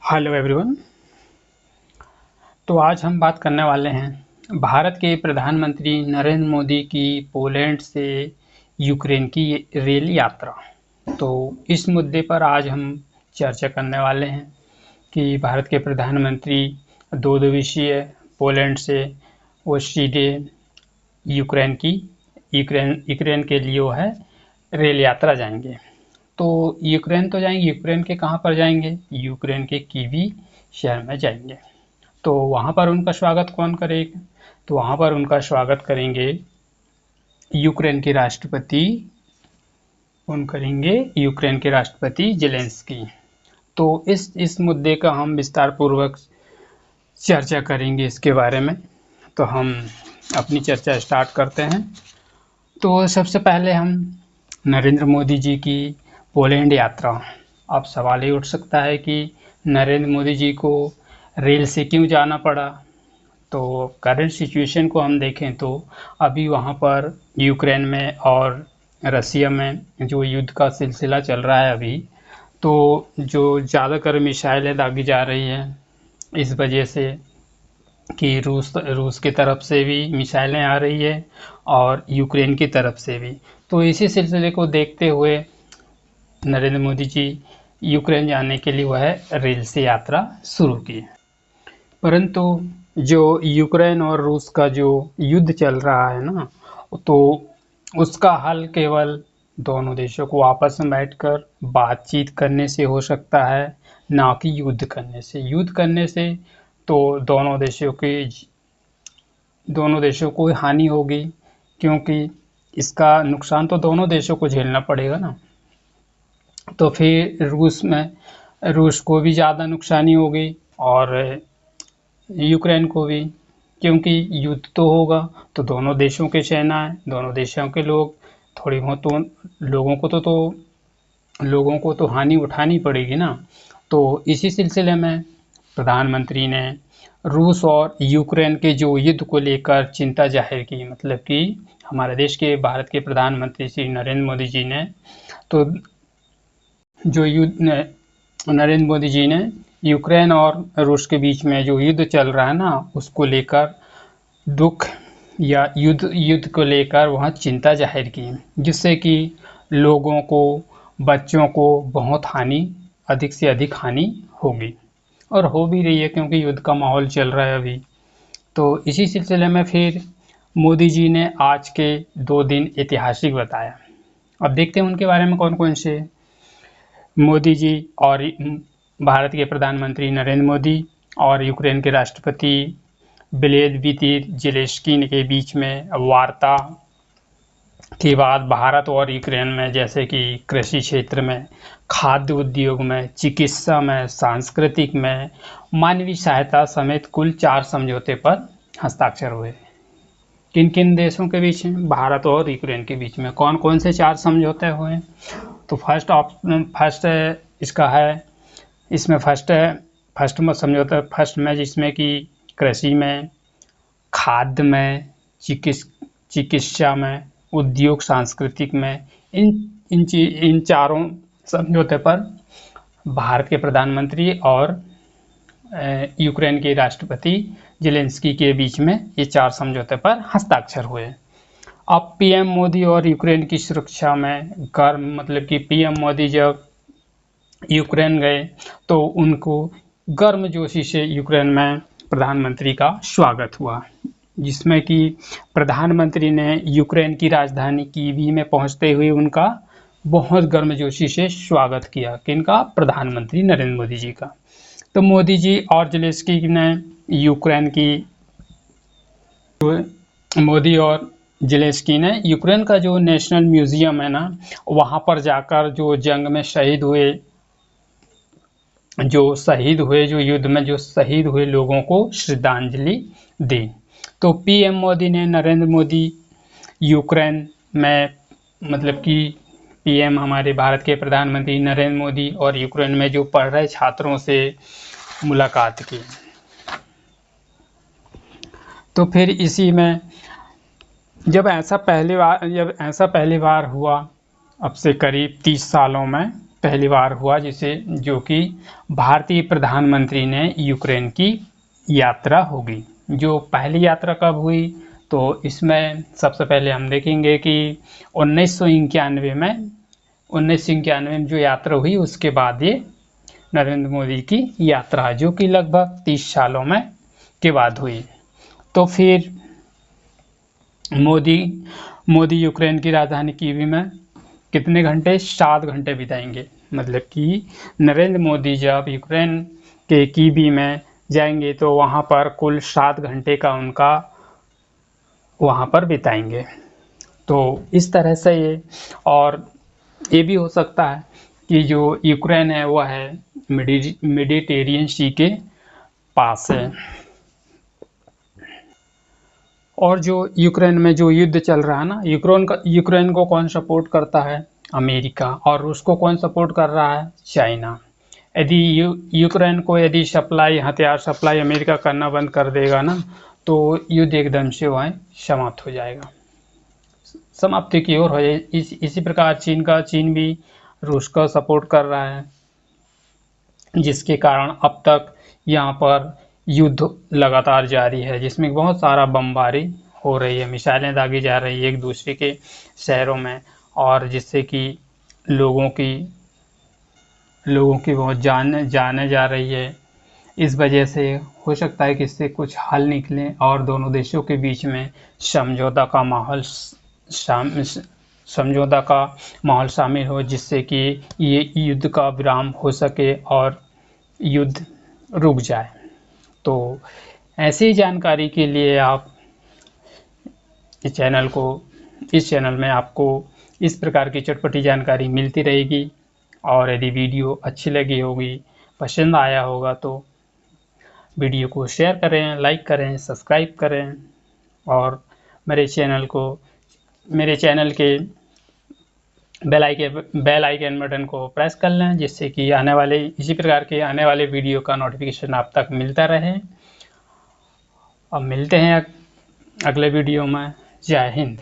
Hello everyone. तो आज हम बात करने वाले हैं भारत के प्रधानमंत्री नरेंद्र मोदी की पोलैंड से यूक्रेन की रेल यात्रा। तो इस मुद्दे पर आज हम चर्चा करने वाले हैं कि भारत के प्रधानमंत्री दो दिवसीय पोलैंड से वो सीधे यूक्रेन के लिए वो है रेल यात्रा जाएंगे। तो यूक्रेन तो जाएंगे, यूक्रेन के कहाँ पर जाएंगे? यूक्रेन के कीवी शहर में जाएंगे। तो वहाँ पर उनका स्वागत कौन करेगा? तो वहाँ पर उनका स्वागत करेंगे यूक्रेन के राष्ट्रपति ज़ेलेंस्की। तो इस मुद्दे का हम विस्तार पूर्वक चर्चा करेंगे इसके बारे में। तो हम अपनी चर्चा स्टार्ट करते हैं। तो सबसे पहले हम नरेंद्र मोदी जी की पोलैंड यात्रा। अब सवाल ये उठ सकता है कि नरेंद्र मोदी जी को रेल से क्यों जाना पड़ा? तो करंट सिचुएशन को हम देखें तो अभी वहाँ पर यूक्रेन में और रसिया में जो युद्ध का सिलसिला चल रहा है अभी, तो जो ज़्यादातर मिसाइलें दागी जा रही हैं इस वजह से कि रूस की तरफ से भी मिसाइलें आ रही है और यूक्रेन की तरफ से भी। तो इसी सिलसिले को देखते हुए नरेंद्र मोदी जी यूक्रेन जाने के लिए वह रेल से यात्रा शुरू की। परंतु जो यूक्रेन और रूस का जो युद्ध चल रहा है ना, तो उसका हल केवल दोनों देशों को आपस में बैठकर बातचीत करने से हो सकता है, ना कि युद्ध करने से। युद्ध करने से तो दोनों देशों को हानि होगी, क्योंकि इसका नुकसान तो दोनों देशों को झेलना पड़ेगा ना। तो फिर रूस को भी ज़्यादा नुकसानी होगी और यूक्रेन को भी, क्योंकि युद्ध तो होगा तो दोनों देशों की सेना है, दोनों देशों के लोग, थोड़ी बहुत तो लोगों को तो हानि उठानी पड़ेगी ना। तो इसी सिलसिले में प्रधानमंत्री ने रूस और यूक्रेन के जो युद्ध को लेकर चिंता जाहिर की। मतलब कि हमारे देश के भारत के प्रधानमंत्री श्री नरेंद्र मोदी जी ने तो नरेंद्र मोदी जी ने यूक्रेन और रूस के बीच में जो युद्ध चल रहा है ना, उसको लेकर दुख या युद्ध को लेकर वहाँ चिंता जाहिर की, जिससे कि लोगों को, बच्चों को बहुत अधिक से अधिक हानि होगी और हो भी रही है, क्योंकि युद्ध का माहौल चल रहा है अभी। तो इसी सिलसिले में फिर मोदी जी ने आज के 2 दिन ऐतिहासिक बताया। अब देखते हैं उनके बारे में कौन कौन से। मोदी जी और भारत के प्रधानमंत्री नरेंद्र मोदी और यूक्रेन के राष्ट्रपति व्लादिमीर ज़ेलेंस्की के बीच में वार्ता के बाद भारत और यूक्रेन में, जैसे कि कृषि क्षेत्र में, खाद्य उद्योग में, चिकित्सा में, सांस्कृतिक में, मानवीय सहायता समेत कुल 4 समझौते पर हस्ताक्षर हुए। किन किन देशों के बीच में? भारत और यूक्रेन के बीच में। कौन कौन से 4 समझौते हुए? तो फर्स्ट इसका है, इसमें फर्स्ट में जिसमें कि कृषि में, खाद्य में, चिकित्सा में, उद्योग, सांस्कृतिक में, इन चारों समझौते पर भारत के प्रधानमंत्री और यूक्रेन के राष्ट्रपति ज़ेलेंस्की के बीच में ये 4 समझौते पर हस्ताक्षर हुए। अब पीएम मोदी और यूक्रेन की सुरक्षा में मतलब कि पीएम मोदी जब यूक्रेन गए तो उनको गर्मजोशी से यूक्रेन में प्रधानमंत्री का स्वागत हुआ, जिसमें कि प्रधानमंत्री ने यूक्रेन की राजधानी कीवी में पहुंचते हुए उनका बहुत गर्मजोशी से स्वागत किया। किनका? प्रधानमंत्री नरेंद्र मोदी जी का। तो मोदी जी और ज़ेलेंस्की ने यूक्रेन का जो नेशनल म्यूजियम है ना, वहाँ पर जाकर जो जंग में शहीद हुए जो युद्ध में जो शहीद हुए लोगों को श्रद्धांजलि दी। तो पीएम मोदी ने नरेंद्र मोदी यूक्रेन में, मतलब कि पीएम हमारे भारत के प्रधानमंत्री नरेंद्र मोदी और यूक्रेन में जो पढ़ रहे छात्रों से मुलाकात की। तो फिर इसी में जब ऐसा पहली बार हुआ अब से करीब 30 सालों में, पहली बार हुआ जिसे जो कि भारतीय प्रधानमंत्री ने यूक्रेन की यात्रा होगी। जो पहली यात्रा कब हुई, तो इसमें सबसे पहले हम देखेंगे कि 1991 में जो यात्रा हुई उसके बाद ये नरेंद्र मोदी की यात्रा जो कि लगभग 30 सालों में के बाद हुई। तो फिर मोदी यूक्रेन की राजधानी कीव में कितने घंटे, 7 घंटे बिताएंगे। मतलब कि नरेंद्र मोदी जब यूक्रेन के कीवी में जाएंगे तो वहाँ पर कुल 7 घंटे का उनका वहाँ पर बिताएंगे। तो इस तरह से ये, और ये भी हो सकता है कि जो यूक्रेन है वह है मेडिटेरियन सी के पास है। और जो यूक्रेन में जो युद्ध चल रहा है ना, यूक्रेन को कौन सपोर्ट करता है, अमेरिका, और रूस को कौन सपोर्ट कर रहा है, चाइना। यदि यूक्रेन को यदि हथियार सप्लाई अमेरिका करना बंद कर देगा ना, तो युद्ध एकदम से वह समाप्त हो जाएगा, समाप्ति की ओर हो जाए। इसी प्रकार चीन भी रूस का सपोर्ट कर रहा है, जिसके कारण अब तक यहाँ पर युद्ध लगातार जारी है, जिसमें बहुत सारा बमबारी हो रही है, मिसाइलें दागी जा रही है एक दूसरे के शहरों में, और जिससे कि लोगों की बहुत जाने जा रही है। इस वजह से हो सकता है कि इससे कुछ हल निकले और दोनों देशों के बीच में समझौता का माहौल शामिल हो, जिससे कि ये युद्ध का विराम हो सके और युद्ध रुक जाए। तो ऐसी जानकारी के लिए आप इस चैनल में आपको इस प्रकार की चटपटी जानकारी मिलती रहेगी। और यदि वीडियो अच्छी लगी होगी, पसंद आया होगा, तो वीडियो को शेयर करें, लाइक करें, सब्सक्राइब करें, और मेरे चैनल के बेल आइकन बटन को प्रेस कर लें, जिससे कि इसी प्रकार के आने वाले वीडियो का नोटिफिकेशन आप तक मिलता रहे। अब मिलते हैं अगले वीडियो में। जय हिंद।